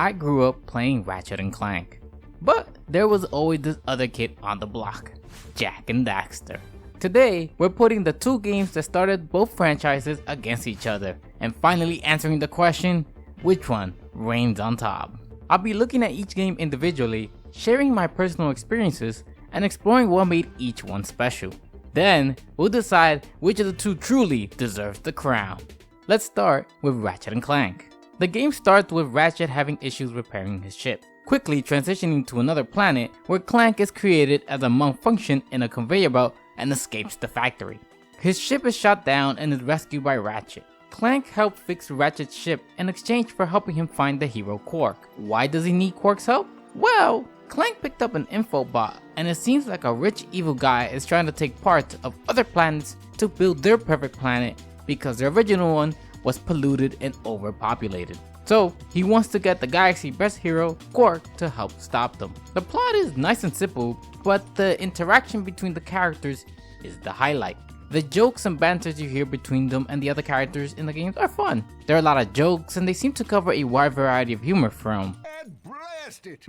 I grew up playing Ratchet and Clank. But there was always this other kid on the block, Jak and Daxter. Today, we're putting the two games that started both franchises against each other and finally answering the question, which one reigns on top? I'll be looking at each game individually, sharing my personal experiences, and exploring what made each one special. Then, we'll decide which of the two truly deserves the crown. Let's start with Ratchet and Clank. The game starts with Ratchet having issues repairing his ship, quickly transitioning to another planet where Clank is created as a malfunction in a conveyor belt and escapes the factory. His ship is shot down and is rescued by Ratchet. Clank helped fix Ratchet's ship in exchange for helping him find the hero Quark. Why does he need Quark's help? Well, Clank picked up an info bot, and it seems like a rich evil guy is trying to take parts of other planets to build their perfect planet because the original one was polluted and overpopulated. So he wants to get the galaxy's best hero, Quark, to help stop them. The plot is nice and simple, but the interaction between the characters is the highlight. The jokes and banters you hear between them and the other characters in the games are fun. There are a lot of jokes and they seem to cover a wide variety of humor from and blast it!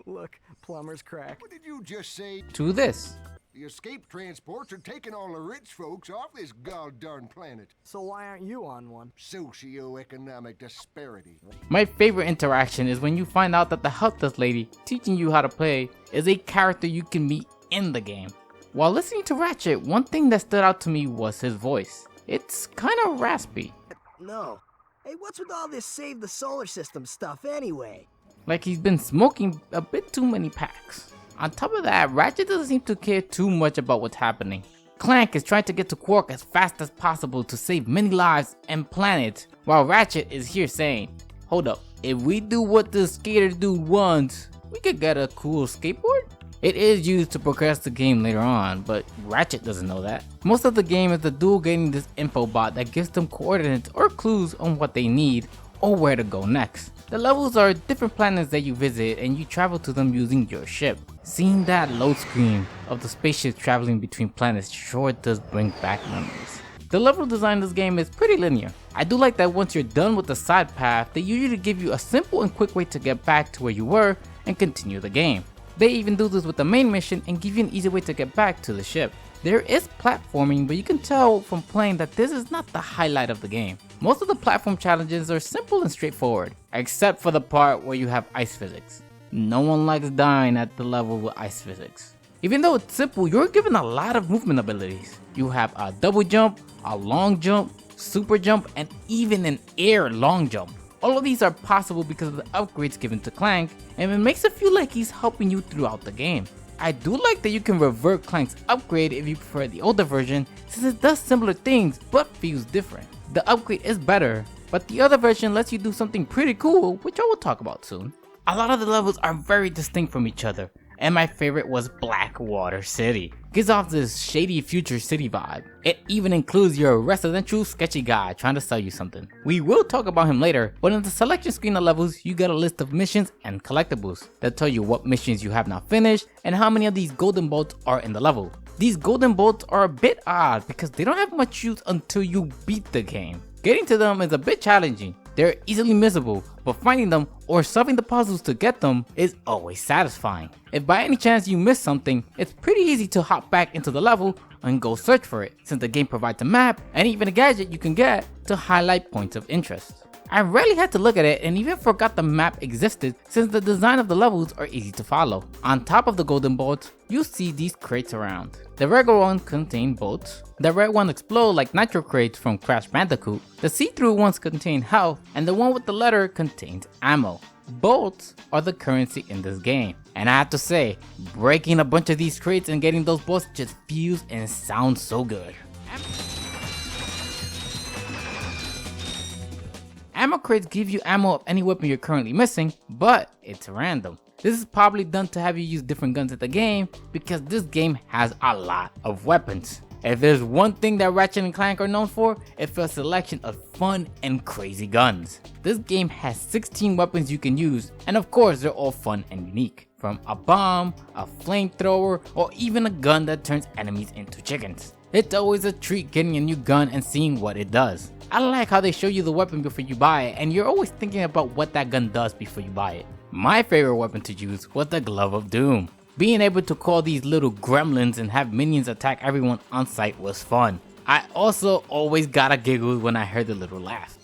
Look, plumber's crack. What did you just say? to this. The escape transports are taking all the rich folks off this god-darn planet. So why aren't you on one? Socioeconomic disparity. My favorite interaction is when you find out that the help desk lady teaching you how to play is a character you can meet in the game. While listening to Ratchet, one thing that stood out to me was his voice. It's kind of raspy. No. Hey, what's with all this save the solar system stuff anyway? Like he's been smoking a bit too many packs. On top of that, Ratchet doesn't seem to care too much about what's happening. Clank is trying to get to Quark as fast as possible to save many lives and planets, while Ratchet is here saying, hold up, if we do what the skater dude wants, we could get a cool skateboard? It is used to progress the game later on, but Ratchet doesn't know that. Most of the game is the duo getting this info bot that gives them coordinates or clues on what they need or where to go next. The levels are different planets that you visit and you travel to them using your ship. Seeing that load screen of the spaceship traveling between planets sure does bring back memories. The level design of this game is pretty linear. I do like that once you're done with the side path, they usually give you a simple and quick way to get back to where you were and continue the game. They even do this with the main mission and give you an easy way to get back to the ship. There is platforming, but you can tell from playing that this is not the highlight of the game. Most of the platform challenges are simple and straightforward, except for the part where you have ice physics. No one likes dying at the level with ice physics. Even though it's simple, you're given a lot of movement abilities. You have a double jump, a long jump, super jump, and even an air long jump. All of these are possible because of the upgrades given to Clank, and it makes it feel like he's helping you throughout the game. I do like that you can revert Clank's upgrade if you prefer the older version, since it does similar things but feels different. The upgrade is better, but the other version lets you do something pretty cool, which I will talk about soon. A lot of the levels are very distinct from each other, and my favorite was Blackwater City. Gives off this shady future city vibe. It even includes your residential sketchy guy trying to sell you something. We will talk about him later, but in the selection screen of levels, you get a list of missions and collectibles that tell you what missions you have not finished and how many of these golden bolts are in the level. These golden bolts are a bit odd because they don't have much use until you beat the game. Getting to them is a bit challenging. They're easily missable, but finding them or solving the puzzles to get them is always satisfying. If by any chance you miss something, it's pretty easy to hop back into the level and go search for it, since the game provides a map and even a gadget you can get to highlight points of interest. I rarely had to look at it and even forgot the map existed since the design of the levels are easy to follow. On top of the golden bolts, you see these crates around. The regular ones contain bolts, the red ones explode like nitro crates from Crash Bandicoot, the see-through ones contain health, and the one with the letter contains ammo. Bolts are the currency in this game, and I have to say, breaking a bunch of these crates and getting those bolts just feels and sounds so good. Ammo crates give you ammo of any weapon you're currently missing, but it's random. This is probably done to have you use different guns in the game because this game has a lot of weapons. If there's one thing that Ratchet and Clank are known for, it's a selection of fun and crazy guns. This game has 16 weapons you can use, and of course they're all fun and unique. From a bomb, a flamethrower, or even a gun that turns enemies into chickens. It's always a treat getting a new gun and seeing what it does. I like how they show you the weapon before you buy it, and you're always thinking about what that gun does before you buy it. My favorite weapon to use was the Glove of Doom. Being able to call these little gremlins and have minions attack everyone on sight was fun. I also always got a giggle when I heard the little laugh.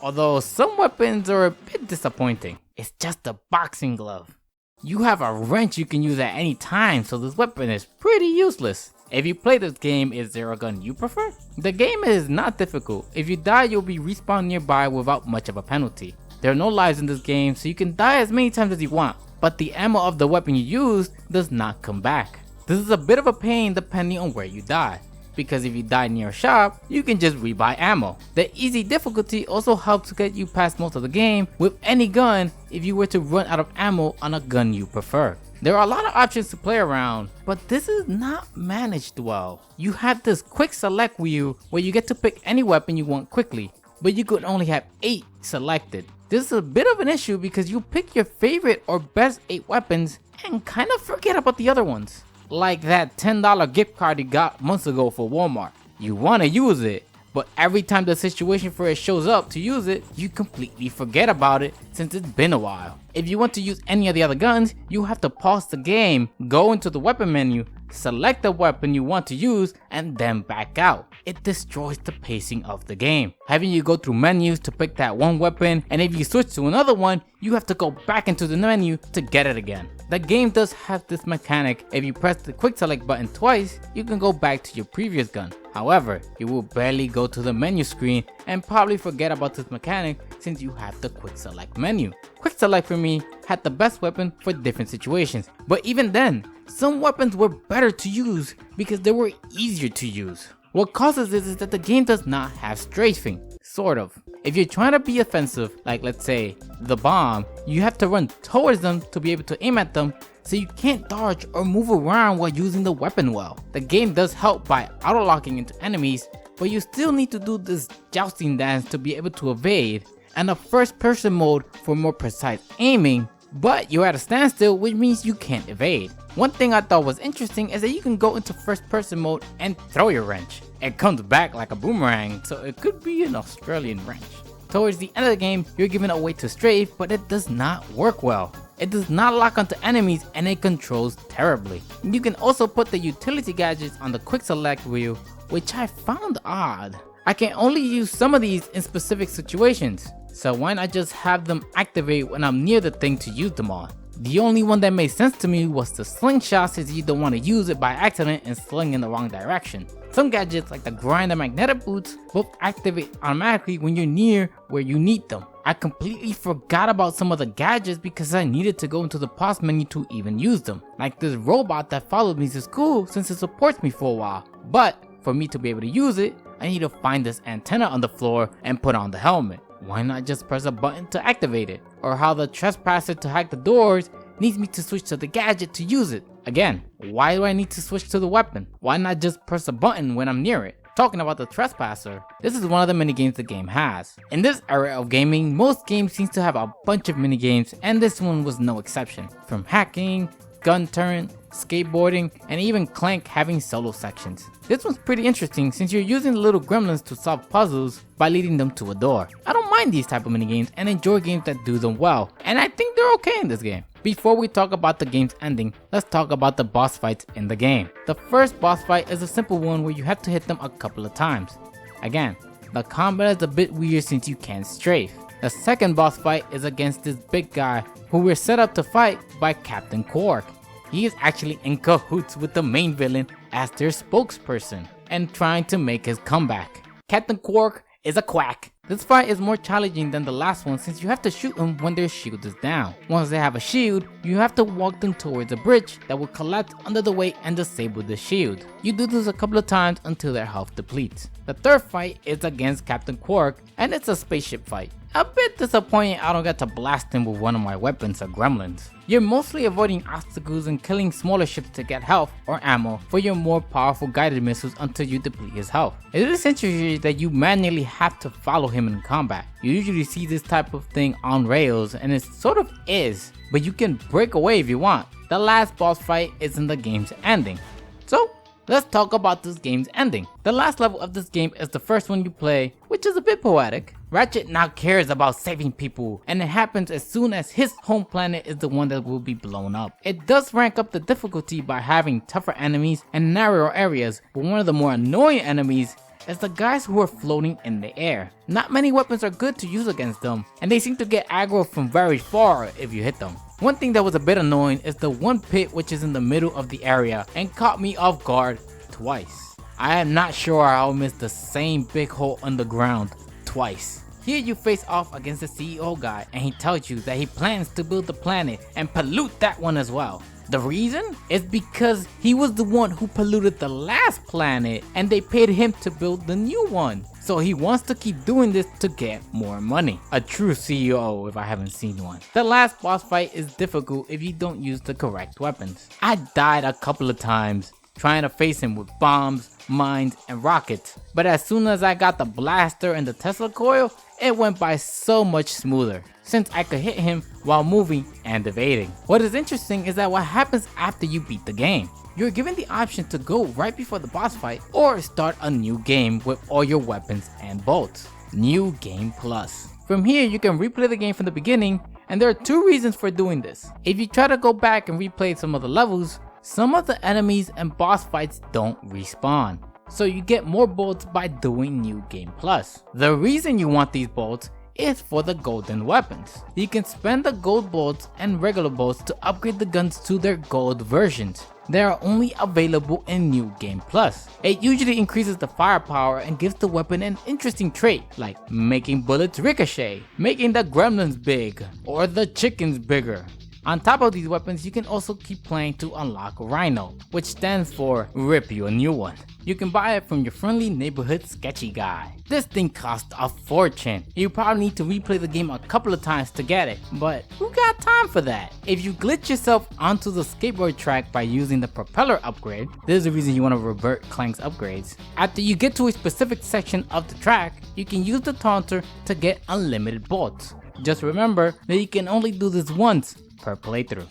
Although some weapons are a bit disappointing. It's just a boxing glove. You have a wrench you can use at any time, so this weapon is pretty useless. If you play this game, is there a gun you prefer? The game is not difficult. If you die, you'll be respawned nearby without much of a penalty. There are no lives in this game, so you can die as many times as you want, but the ammo of the weapon you used does not come back. This is a bit of a pain depending on where you die, because if you die near a shop, you can just rebuy ammo. The easy difficulty also helps get you past most of the game with any gun if you were to run out of ammo on a gun you prefer. There are a lot of options to play around, but this is not managed well. You have this quick select wheel where you get to pick any weapon you want quickly, but you could only have 8 selected. This is a bit of an issue because you pick your favorite or best 8 weapons and kind of forget about the other ones. Like that $10 gift card you got months ago for Walmart. You want to use it, but every time the situation for it shows up to use it, you completely forget about it since it's been a while. If you want to use any of the other guns, you have to pause the game, go into the weapon menu, select the weapon you want to use, and then back out. It destroys the pacing of the game. Having you go through menus to pick that one weapon, and if you switch to another one, you have to go back into the menu to get it again. The game does have this mechanic. If you press the quick select button twice, you can go back to your previous gun. However, you will barely go to the menu screen and probably forget about this mechanic since you have the quick select menu. Quick select for me had the best weapon for different situations, but even then, some weapons were better to use because they were easier to use. What causes this is that the game does not have strafing, sort of. If you're trying to be offensive, like let's say the bomb, you have to run towards them to be able to aim at them, so you can't dodge or move around while using the weapon well. The game does help by auto-locking into enemies, but you still need to do this jousting dance to be able to evade, and a first person mode for more precise aiming, but you're at a standstill, which means you can't evade. One thing I thought was interesting is that you can go into first person mode and throw your wrench. It comes back like a boomerang, so it could be an Australian wrench. Towards the end of the game, you're given a way to strafe, but it does not work well. It does not lock onto enemies and it controls terribly. You can also put the utility gadgets on the quick select wheel, which I found odd. I can only use some of these in specific situations, so why not just have them activate when I'm near the thing to use them on? The only one that made sense to me was the slingshot, since you don't want to use it by accident and sling in the wrong direction. Some gadgets like the grind and magnetic boots both activate automatically when you're near where you need them. I completely forgot about some of the gadgets because I needed to go into the pause menu to even use them. Like this robot that followed me to school since it supports me for a while. But for me to be able to use it, I need to find this antenna on the floor and put on the helmet. Why not just press a button to activate it? Or how the trespasser to hack the doors needs me to switch to the gadget to use it. Again, why do I need to switch to the weapon? Why not just press a button when I'm near it? Talking about the trespasser, this is one of the minigames the game has. In this era of gaming, most games seem to have a bunch of minigames, and this one was no exception. From hacking, gun turn, skateboarding, and even Clank having solo sections. This one's pretty interesting since you're using the little gremlins to solve puzzles by leading them to a door. I don't mind these type of minigames and enjoy games that do them well, and I think they're okay in this game. Before we talk about the game's ending, let's talk about the boss fights in the game. The first boss fight is a simple one where you have to hit them a couple of times. Again, the combat is a bit weird since you can't strafe. The second boss fight is against this big guy who we're set up to fight by Captain Quark. He is actually in cahoots with the main villain as their spokesperson and trying to make his comeback. Captain Quark is a quack. This fight is more challenging than the last one since you have to shoot them when their shield is down. Once they have a shield, you have to walk them towards a bridge that will collapse under the weight and disable the shield. You do this a couple of times until their health depletes. The third fight is against Captain Quark and it's a spaceship fight. A bit disappointing I don't get to blast him with one of my weapons or gremlins. You're mostly avoiding obstacles and killing smaller ships to get health or ammo for your more powerful guided missiles until you deplete his health. It is interesting that you manually have to follow him in combat. You usually see this type of thing on rails and it sort of is, but you can break away if you want. The last boss fight is in the game's ending. So let's talk about this game's ending. The last level of this game is the first one you play, which is a bit poetic. Ratchet now cares about saving people, and it happens as soon as his home planet is the one that will be blown up. It does rank up the difficulty by having tougher enemies and narrower areas, but one of the more annoying enemies is the guys who are floating in the air. Not many weapons are good to use against them, and they seem to get aggro from very far if you hit them. One thing that was a bit annoying is the one pit which is in the middle of the area and caught me off guard twice. I am not sure how I missed the same big hole underground twice. Here you face off against the CEO guy and he tells you that he plans to build the planet and pollute that one as well. The reason is because he was the one who polluted the last planet and they paid him to build the new one. So he wants to keep doing this to get more money. A true CEO if I haven't seen one. The last boss fight is difficult if you don't use the correct weapons. I died a couple of times trying to face him with bombs, mines, and rockets. But as soon as I got the blaster and the Tesla coil, it went by so much smoother, since I could hit him while moving and evading. What is interesting is that what happens after you beat the game. You're given the option to go right before the boss fight or start a new game with all your weapons and bolts. New Game Plus. From here you can replay the game from the beginning, and there are two reasons for doing this. If you try to go back and replay some of the levels, some of the enemies and boss fights don't respawn, so you get more bolts by doing New Game Plus. The reason you want these bolts is for the golden weapons. You can spend the gold bolts and regular bolts to upgrade the guns to their gold versions. They are only available in New Game Plus. It usually increases the firepower and gives the weapon an interesting trait, like making bullets ricochet, making the gremlins big, or the chickens bigger. On top of these weapons, you can also keep playing to unlock Rhino, which stands for Rip You a New One. You can buy it from your friendly neighborhood sketchy guy. This thing costs a fortune. You probably need to replay the game a couple of times to get it, but who got time for that? If you glitch yourself onto the skateboard track by using the propeller upgrade, there's a reason you want to revert Clank's upgrades. After you get to a specific section of the track, you can use the taunter to get unlimited bolts. Just remember that you can only do this once per playthrough.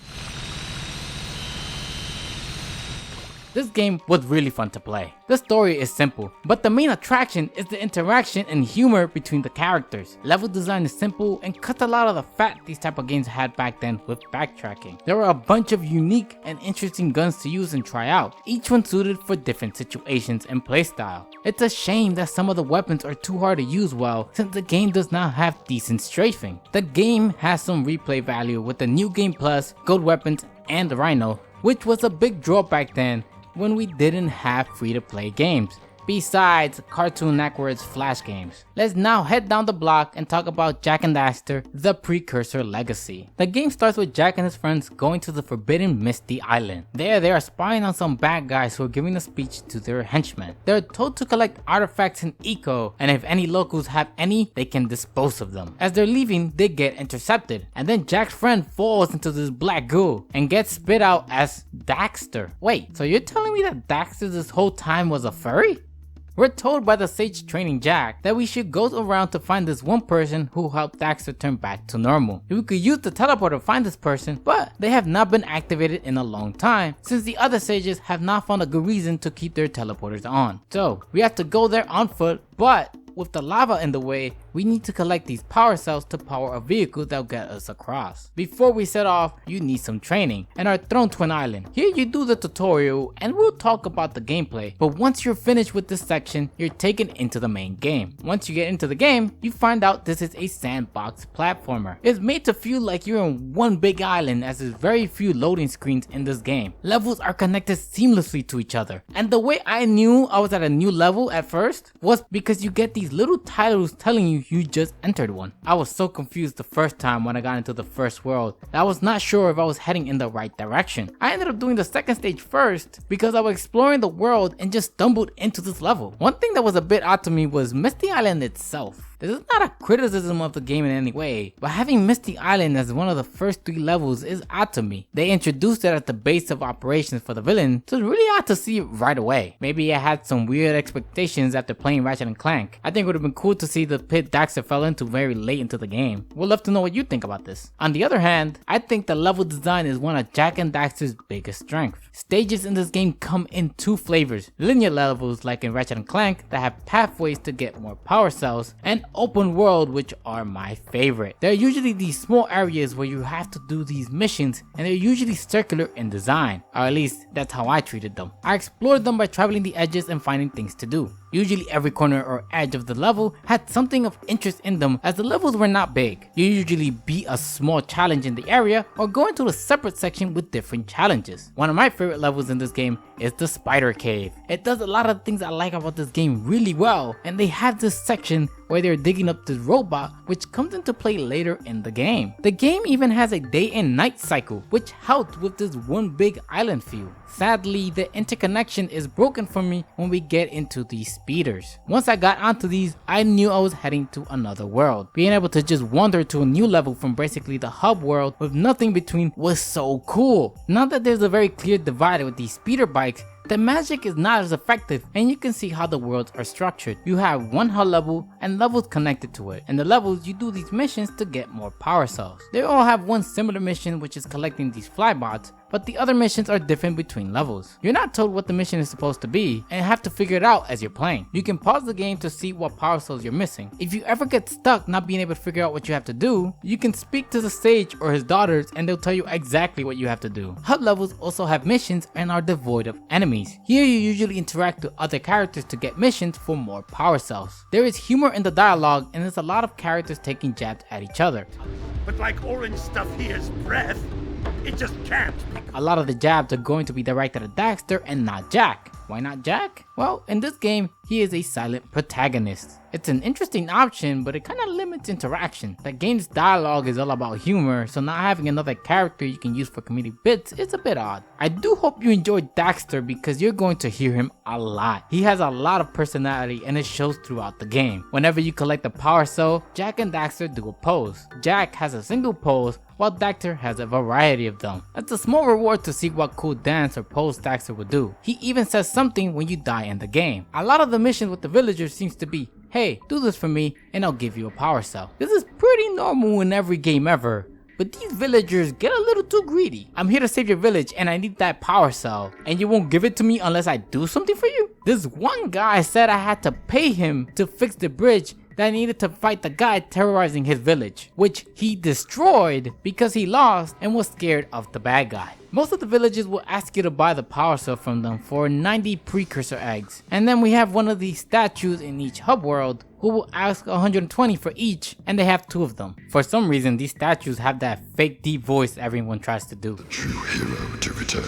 This game was really fun to play. The story is simple, but the main attraction is the interaction and humor between the characters. Level design is simple and cuts a lot of the fat these type of games had back then with backtracking. There were a bunch of unique and interesting guns to use and try out, each one suited for different situations and playstyle. It's a shame that some of the weapons are too hard to use well, since the game does not have decent strafing. The game has some replay value with the New Game Plus, gold weapons, and the Rhino, which was a big draw back then when we didn't have free-to-play games, besides Cartoon Network's Flash games. Let's now head down the block and talk about Jak and Daxter, the Precursor Legacy. The game starts with Jak and his friends going to the Forbidden Misty Island. There they are spying on some bad guys who are giving a speech to their henchmen. They're told to collect artifacts in Eco, and if any locals have any, they can dispose of them. As they're leaving, they get intercepted, and then Jak's friend falls into this black goo and gets spit out as Daxter. Wait, so you're telling me that Daxter this whole time was a furry? We're told by the sage training Jak that we should go around to find this one person who helped Daxter turn back to normal. We could use the teleporter to find this person, but they have not been activated in a long time since the other sages have not found a good reason to keep their teleporters on. So we have to go there on foot, but with the lava in the way, we need to collect these power cells to power a vehicle that'll get us across. Before we set off, you need some training and are thrown to an island. Here you do the tutorial and we'll talk about the gameplay, but once you're finished with this section, you're taken into the main game. Once you get into the game, you find out this is a sandbox platformer. It's made to feel like you're on one big island as there's very few loading screens in this game. Levels are connected seamlessly to each other, and the way I knew I was at a new level at first was because you get these little titles telling you just entered one. I was so confused the first time when I got into the first world that I was not sure if I was heading in the right direction. I ended up doing the second stage first because I was exploring the world and just stumbled into this level. One thing that was a bit odd to me was Misty Island itself. This is not a criticism of the game in any way, but having Misty Island as one of the first 3 levels is odd to me. They introduced it at the base of operations for the villain, so it's really odd to see it right away. Maybe I had some weird expectations after playing Ratchet and Clank. I think it would have been cool to see the pit Daxter fell into very late into the game. We'd love to know what you think about this. On the other hand, I think the level design is one of Jak and Daxter's biggest strengths. Stages in this game come in 2 flavors: linear levels like in Ratchet and Clank that have pathways to get more power cells, and open world, which are my favorite. There are usually these small areas where you have to do these missions, and they're usually circular in design, or at least that's how I treated them. I explored them by traveling the edges and finding things to do. Usually every corner or edge of the level had something of interest in them, as the levels were not big. You usually beat a small challenge in the area or go into a separate section with different challenges. One of my favorite levels in this game is the Spider Cave. It does a lot of things I like about this game really well, and they have this section where they're digging up this robot, which comes into play later in the game. The game even has a day and night cycle, which helped with this one big island feel. Sadly, the interconnection is broken for me when we get into these speeders. Once I got onto these, I knew I was heading to another world. Being able to just wander to a new level from basically the hub world with nothing between was so cool. Now that there's a very clear divide with these speeder bikes, the magic is not as effective, and you can see how the worlds are structured. You have one hub level and levels connected to it. In the levels, you do these missions to get more power cells. They all have one similar mission, which is collecting these flybots, but the other missions are different between levels. You're not told what the mission is supposed to be, and have to figure it out as you're playing. You can pause the game to see what power cells you're missing. If you ever get stuck not being able to figure out what you have to do, you can speak to the sage or his daughters and they'll tell you exactly what you have to do. Hub levels also have missions and are devoid of enemies. Here you usually interact with other characters to get missions for more power cells. There is humor in the dialogue, and there's a lot of characters taking jabs at each other. But like orange stuff here's breath, it just can't be. A lot of the jabs are going to be directed at Daxter and not Jak. Why not Jak? Well, in this game, he is a silent protagonist. It's an interesting option, but it kind of limits interaction. The game's dialogue is all about humor, so not having another character you can use for comedic bits is a bit odd. I do hope you enjoyed Daxter because you're going to hear him a lot. He has a lot of personality and it shows throughout the game. Whenever you collect a power cell, Jak and Daxter do a pose. Jak has a single pose, while Daxter has a variety of them. That's a small reward to see what cool dance or pose Daxter would do. He even says something when you die in the game. A lot of the missions with the villagers seems to be, hey, do this for me and I'll give you a power cell. This is pretty normal in every game ever, but these villagers get a little too greedy. I'm here to save your village and I need that power cell, and you won't give it to me unless I do something for you? This one guy said I had to pay him to fix the bridge that needed to fight the guy terrorizing his village, which he destroyed because he lost and was scared of the bad guy. Most of the villages will ask you to buy the power cell from them for 90 Precursor eggs. And then we have one of these statues in each hub world who will ask 120 for each, and they have 2 of them. For some reason, these statues have that fake deep voice everyone tries to do. True hero to return.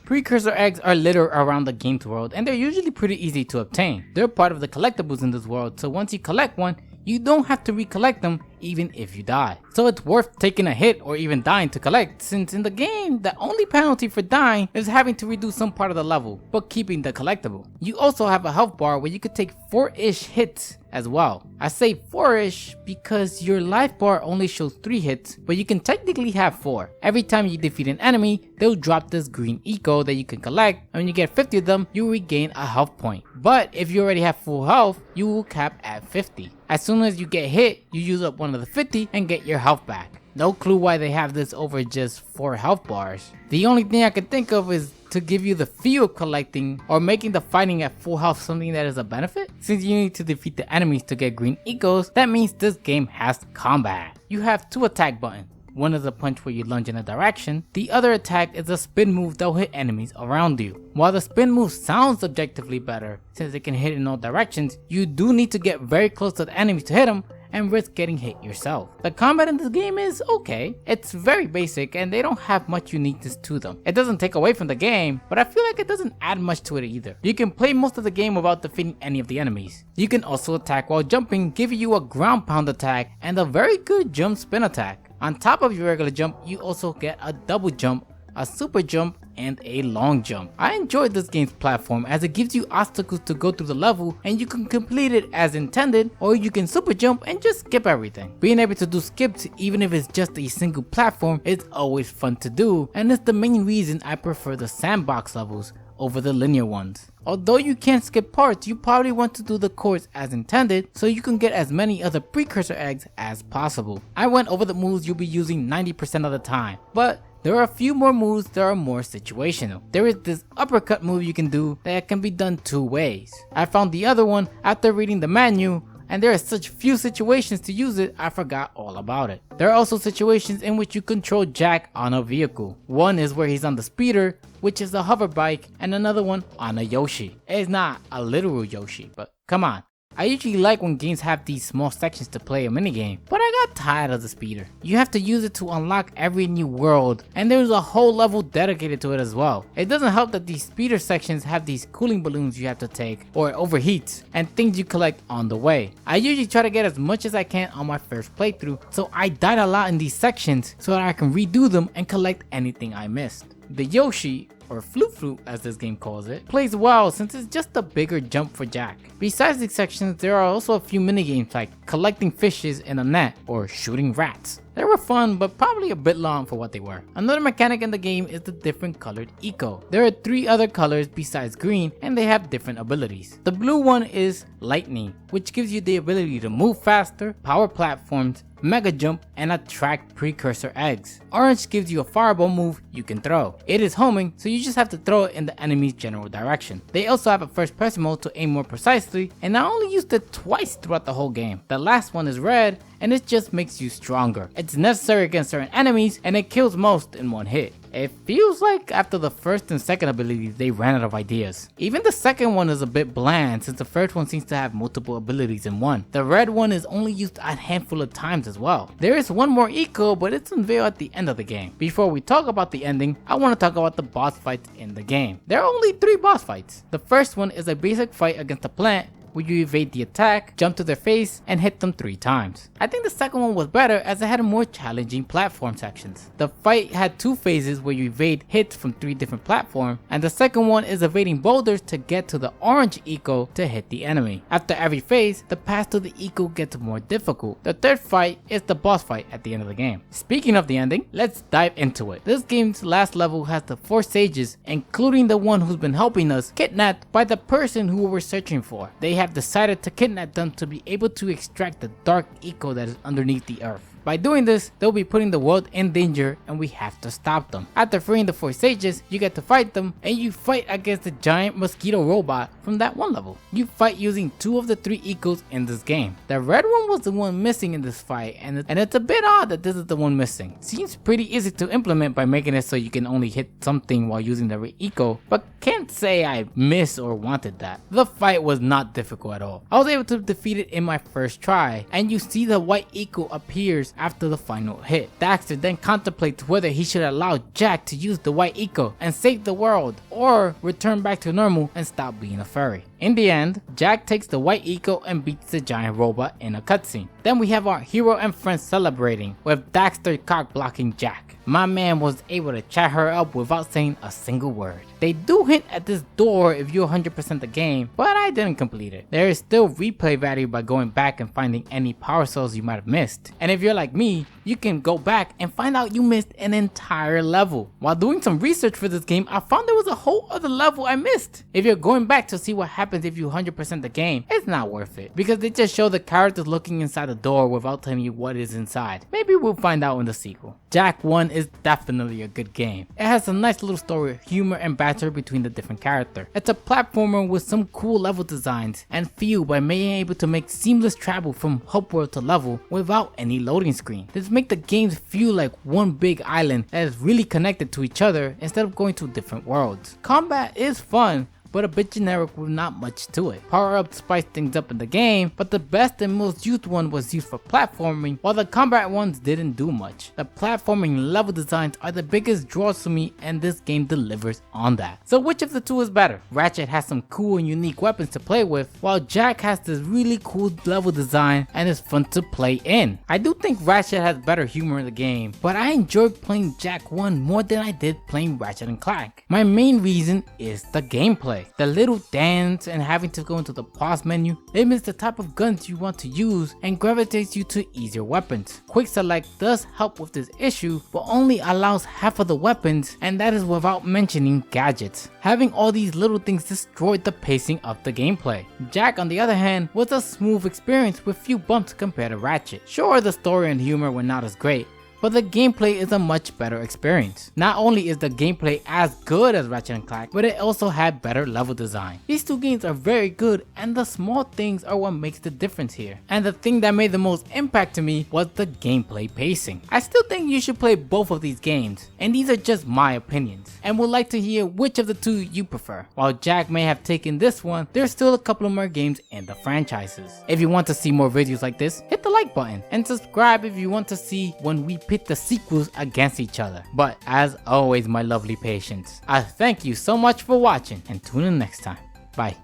Precursor eggs are littered around the game's world, and they're usually pretty easy to obtain. They're part of the collectibles in this world, so once you collect one, you don't have to recollect them even if you die. So it's worth taking a hit or even dying to collect, since in the game, the only penalty for dying is having to redo some part of the level, but keeping the collectible. You also have a health bar where you could take 4-ish hits as well. I say 4-ish because your life bar only shows 3 hits, but you can technically have 4. Every time you defeat an enemy, they'll drop this green eco that you can collect, and when you get 50 of them, you regain a health point. But if you already have full health, you will cap at 50. As soon as you get hit, you use up one of the 50 and get your health back. No clue why they have this over just 4 health bars. The only thing I can think of is to give you the feel of collecting or making the fighting at full health something that is a benefit. Since you need to defeat the enemies to get green ecos, that means this game has combat. You have 2 attack buttons. One is a punch where you lunge in a direction. The other attack is a spin move that will hit enemies around you. While the spin move sounds objectively better, since it can hit in all directions, you do need to get very close to the enemies to hit them and risk getting hit yourself. The combat in this game is okay. It's very basic and they don't have much uniqueness to them. It doesn't take away from the game, but I feel like it doesn't add much to it either. You can play most of the game without defeating any of the enemies. You can also attack while jumping, giving you a ground pound attack and a very good jump spin attack. On top of your regular jump, you also get a double jump, a super jump, and a long jump. I enjoyed this game's platform as it gives you obstacles to go through the level and you can complete it as intended, or you can super jump and just skip everything. Being able to do skips even if it's just a single platform is always fun to do, and it's the main reason I prefer the sandbox levels over the linear ones. Although you can skip parts, you probably want to do the course as intended so you can get as many other precursor eggs as possible. I went over the moves you'll be using 90% of the time, but there are a few more moves that are more situational. There is this uppercut move you can do that can be done 2 ways. I found the other one after reading the menu, and there are such few situations to use it, I forgot all about it. There are also situations in which you control Jak on a vehicle. One is where he's on the speeder, which is a hover bike, and another one on a Yoshi. It's not a literal Yoshi, but come on. I usually like when games have these small sections to play a minigame, but I got tired of the speeder. You have to use it to unlock every new world, and there's a whole level dedicated to it as well. It doesn't help that these speeder sections have these cooling balloons you have to take, or it overheats, and things you collect on the way. I usually try to get as much as I can on my first playthrough, so I died a lot in these sections so that I can redo them and collect anything I missed. The Yoshi, or Flute as this game calls it, plays well since it's just a bigger jump for Jak. Besides these sections, there are also a few minigames like collecting fishes in a net or shooting rats. They were fun, but probably a bit long for what they were. Another mechanic in the game is the different colored eco. There are 3 other colors besides green, and they have different abilities. The blue one is lightning, which gives you the ability to move faster, power platforms, mega jump, and attract precursor eggs. Orange gives you a fireball move you can throw. It is homing, so you just have to throw it in the enemy's general direction. They also have a first person mode to aim more precisely, and I only used it twice throughout the whole game. The last one is red, and it just makes you stronger. It's necessary against certain enemies, and it kills most in 1 hit. It feels like after the first and second abilities they ran out of ideas. Even the second one is a bit bland since the first one seems to have multiple abilities in one. The red one is only used a handful of times as well. There is one more eco, but it's unveiled at the end of the game. Before we talk about the ending, I want to talk about the boss fights in the game. There are only 3 boss fights. The first one is a basic fight against a plant where you evade the attack, jump to their face, and hit them 3 times. I think the second one was better as it had more challenging platform sections. The fight had 2 phases where you evade hits from 3 different platforms, and the second one is evading boulders to get to the orange eco to hit the enemy. After every phase, the path to the eco gets more difficult. The third fight is the boss fight at the end of the game. Speaking of the ending, let's dive into it. This game's last level has the 4 sages, including the one who's been helping us, kidnapped by the person who we were searching for. They have decided to kidnap them to be able to extract the dark eco that is underneath the earth. By doing this, they'll be putting the world in danger and we have to stop them. After freeing the 4 sages, you get to fight them and you fight against the giant mosquito robot from that one level. You fight using 2 of the 3 ecos in this game. The red one was the one missing in this fight, and it's a bit odd that this is the one missing. Seems pretty easy to implement by making it so you can only hit something while using the red eco, but can't say I miss or wanted that. The fight was not difficult at all. I was able to defeat it in my first try, and you see the white eco appears after the final hit. Daxter then contemplates whether he should allow Jak to use the white eco and save the world, or return back to normal and stop being a furry. In the end, Jak takes the white eco and beats the giant robot in a cutscene. Then we have our hero and friends celebrating, with Daxter cock blocking Jak. My man was able to chat her up without saying a single word. They do hint at this door if you 100% the game, but I didn't complete it. There is still replay value by going back and finding any power cells you might have missed. And if you're like me, you can go back and find out you missed an entire level. While doing some research for this game, I found there was a whole other level I missed. If you're going back to see what happens if you 100% the game, it's not worth it, because they just show the characters looking inside the door without telling you what is inside. Maybe we'll find out in the sequel. Jak 1 is definitely a good game. It has a nice little story, humor, and banter between the different characters. It's a platformer with some cool level designs and feel by being able to make seamless travel from hub world to level without any loading screen. This makes the games feel like one big island that is really connected to each other instead of going to different worlds. Combat is fun, but a bit generic with not much to it. Power-ups spice things up in the game, but the best and most used one was used for platforming, while the combat ones didn't do much. The platforming level designs are the biggest draws to me, and this game delivers on that. So which of the two is better? Ratchet has some cool and unique weapons to play with, while Jak has this really cool level design and is fun to play in. I do think Ratchet has better humor in the game, but I enjoyed playing Jak 1 more than I did playing Ratchet and Clank. My main reason is the gameplay. The little dance and having to go into the pause menu limits the type of guns you want to use and gravitates you to easier weapons. Quick select does help with this issue, but only allows half of the weapons, and that is without mentioning gadgets. Having all these little things destroyed the pacing of the gameplay. Jak, on the other hand, was a smooth experience with few bumps compared to Ratchet. Sure, the story and humor were not as great, but the gameplay is a much better experience. Not only is the gameplay as good as Ratchet and Clank, but it also had better level design. These two games are very good, and the small things are what makes the difference here. And the thing that made the most impact to me was the gameplay pacing. I still think you should play both of these games, and these are just my opinions, and would like to hear which of the two you prefer. While Jak may have taken this one, there's still a couple of more games in the franchises. If you want to see more videos like this, hit the like button, and subscribe if you want to see when we pit the sequels against each other. But as always, my lovely patients, I thank you so much for watching, and tune in next time. Bye.